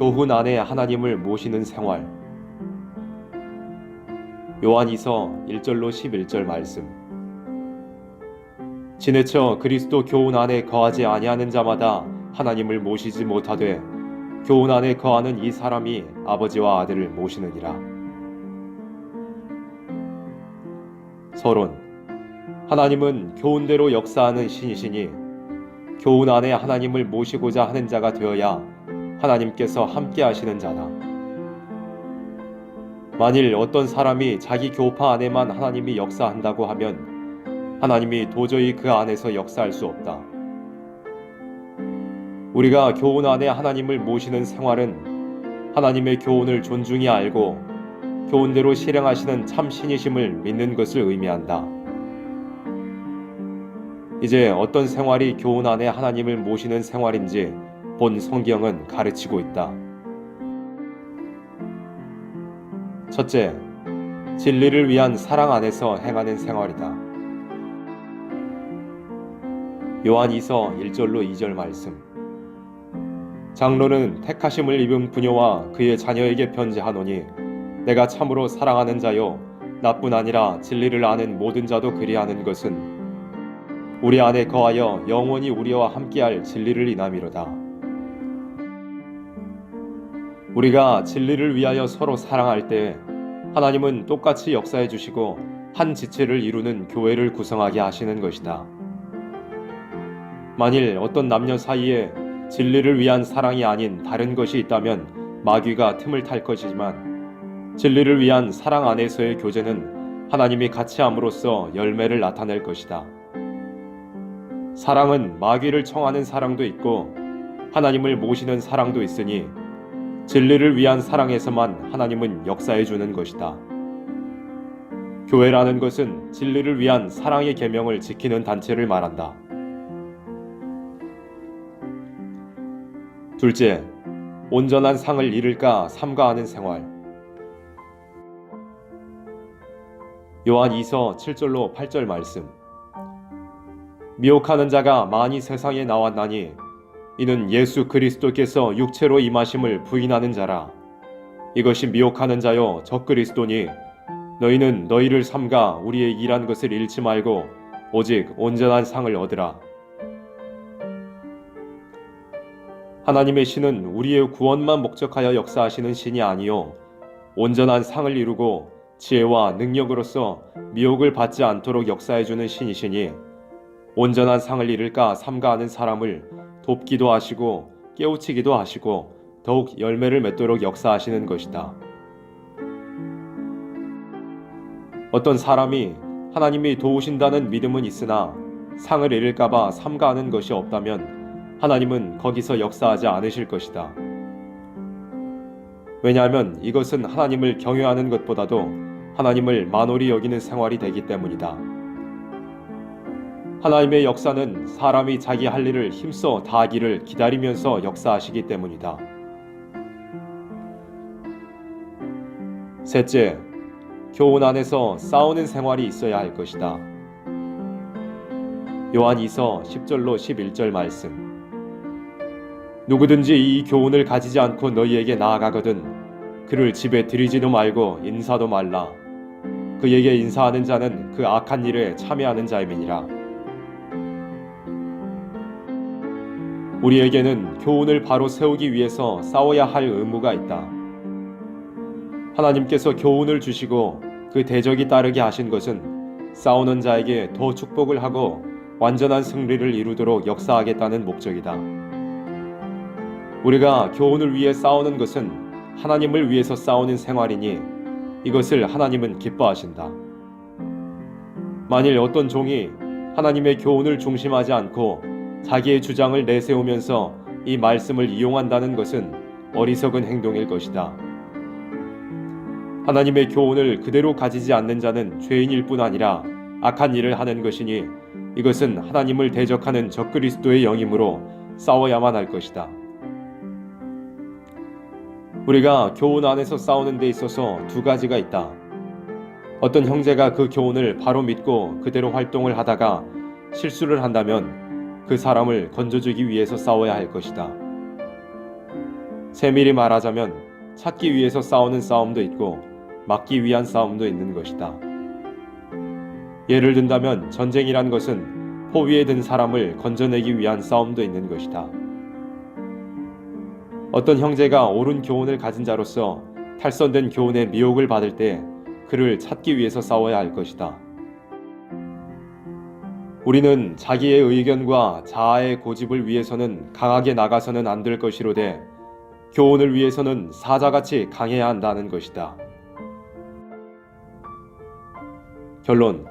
교훈 안에 하나님을 모시는 생활. 요한이서 1절로 11절 말씀. 지내쳐 그리스도 교훈 안에 거하지 아니하는 자마다 하나님을 모시지 못하되 교훈 안에 거하는 이 사람이 아버지와 아들을 모시느니라. 서론. 하나님은 교훈대로 역사하는 신이시니 교훈 안에 하나님을 모시고자 하는 자가 되어야 하나님께서 함께 하시는 자다. 만일 어떤 사람이 자기 교파 안에만 하나님이 역사한다고 하면 하나님이 도저히 그 안에서 역사할 수 없다. 우리가 교훈 안에 하나님을 모시는 생활은 하나님의 교훈을 존중히 알고 교훈대로 실행하시는 참 신이심을 믿는 것을 의미한다. 이제 어떤 생활이 교훈 안에 하나님을 모시는 생활인지 본 성경은 가르치고 있다. 첫째, 진리를 위한 사랑 안에서 행하는 생활이다. 요한이서 1절로 2절 말씀. 장로는 택하심을 입은 부녀와 그의 자녀에게 편지하노니 내가 참으로 사랑하는 자요 나뿐 아니라 진리를 아는 모든 자도 그리하는 것은 우리 안에 거하여 영원히 우리와 함께할 진리를 인함이로다. 우리가 진리를 위하여 서로 사랑할 때 하나님은 똑같이 역사해 주시고 한 지체를 이루는 교회를 구성하게 하시는 것이다. 만일 어떤 남녀 사이에 진리를 위한 사랑이 아닌 다른 것이 있다면 마귀가 틈을 탈 것이지만 진리를 위한 사랑 안에서의 교제는 하나님이 같이 함으로써 열매를 나타낼 것이다. 사랑은 마귀를 청하는 사랑도 있고 하나님을 모시는 사랑도 있으니 진리를 위한 사랑에서만 하나님은 역사해 주는 것이다. 교회라는 것은 진리를 위한 사랑의 계명을 지키는 단체를 말한다. 둘째, 온전한 상을 이룰까 삼가하는 생활. 요한 2서 7절로 8절 말씀. 미혹하는 자가 많이 세상에 나왔나니 이는 예수 그리스도께서 육체로 임하심을 부인하는 자라. 이것이 미혹하는 자요 적그리스도니 너희는 너희를 삼가 우리의 일한 것을 잃지 말고 오직 온전한 상을 얻으라. 하나님의 신은 우리의 구원만 목적하여 역사하시는 신이 아니요 온전한 상을 이루고 지혜와 능력으로서 미혹을 받지 않도록 역사해주는 신이시니 온전한 상을 이룰까 삼가하는 사람을 돕기도 하시고 깨우치기도 하시고 더욱 열매를 맺도록 역사하시는 것이다. 어떤 사람이 하나님이 도우신다는 믿음은 있으나 상을 잃을까봐 삼가하는 것이 없다면 하나님은 거기서 역사하지 않으실 것이다. 왜냐하면 이것은 하나님을 경외하는 것보다도 하나님을 만홀히 여기는 생활이 되기 때문이다. 하나님의 역사는 사람이 자기 할 일을 힘써 다하기를 기다리면서 역사하시기 때문이다. 셋째, 교훈 안에서 싸우는 생활이 있어야 할 것이다. 요한 2서 10절로 11절 말씀. 누구든지 이 교훈을 가지지 않고 너희에게 나아가거든 그를 집에 들이지도 말고 인사도 말라. 그에게 인사하는 자는 그 악한 일에 참여하는 자임이니라. 우리에게는 교훈을 바로 세우기 위해서 싸워야 할 의무가 있다. 하나님께서 교훈을 주시고 그 대적이 따르게 하신 것은 싸우는 자에게 더 축복을 하고 완전한 승리를 이루도록 역사하겠다는 목적이다. 우리가 교훈을 위해 싸우는 것은 하나님을 위해서 싸우는 생활이니 이것을 하나님은 기뻐하신다. 만일 어떤 종이 하나님의 교훈을 중심하지 않고 자기의 주장을 내세우면서 이 말씀을 이용한다는 것은 어리석은 행동일 것이다. 하나님의 교훈을 그대로 가지지 않는 자는 죄인일 뿐 아니라 악한 일을 하는 것이니 이것은 하나님을 대적하는 적그리스도의 영이므로 싸워야만 할 것이다. 우리가 교훈 안에서 싸우는 데 있어서 두 가지가 있다. 어떤 형제가 그 교훈을 바로 믿고 그대로 활동을 하다가 실수를 한다면 그 사람을 건져주기 위해서 싸워야 할 것이다. 세밀히 말하자면 찾기 위해서 싸우는 싸움도 있고 막기 위한 싸움도 있는 것이다. 예를 든다면 전쟁이란 것은 포위에 든 사람을 건져내기 위한 싸움도 있는 것이다. 어떤 형제가 옳은 교훈을 가진 자로서 탈선된 교훈의 미혹을 받을 때 그를 찾기 위해서 싸워야 할 것이다. 우리는 자기의 의견과 자아의 고집을 위해서는 강하게 나가서는 안 될 것이로되 교훈을 위해서는 사자같이 강해야 한다는 것이다. 결론.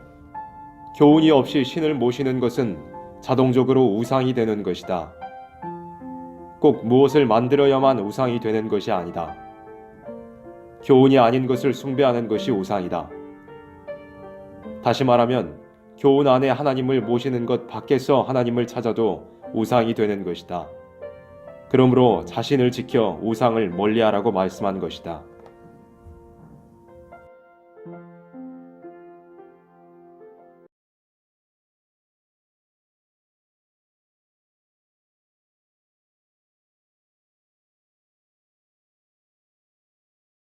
교훈이 없이 신을 모시는 것은 자동적으로 우상이 되는 것이다. 꼭 무엇을 만들어야만 우상이 되는 것이 아니다. 교훈이 아닌 것을 숭배하는 것이 우상이다. 다시 말하면 교훈 안에 하나님을 모시는 것 밖에서 하나님을 찾아도 우상이 되는 것이다. 그러므로 자신을 지켜 우상을 멀리하라고 말씀한 것이다.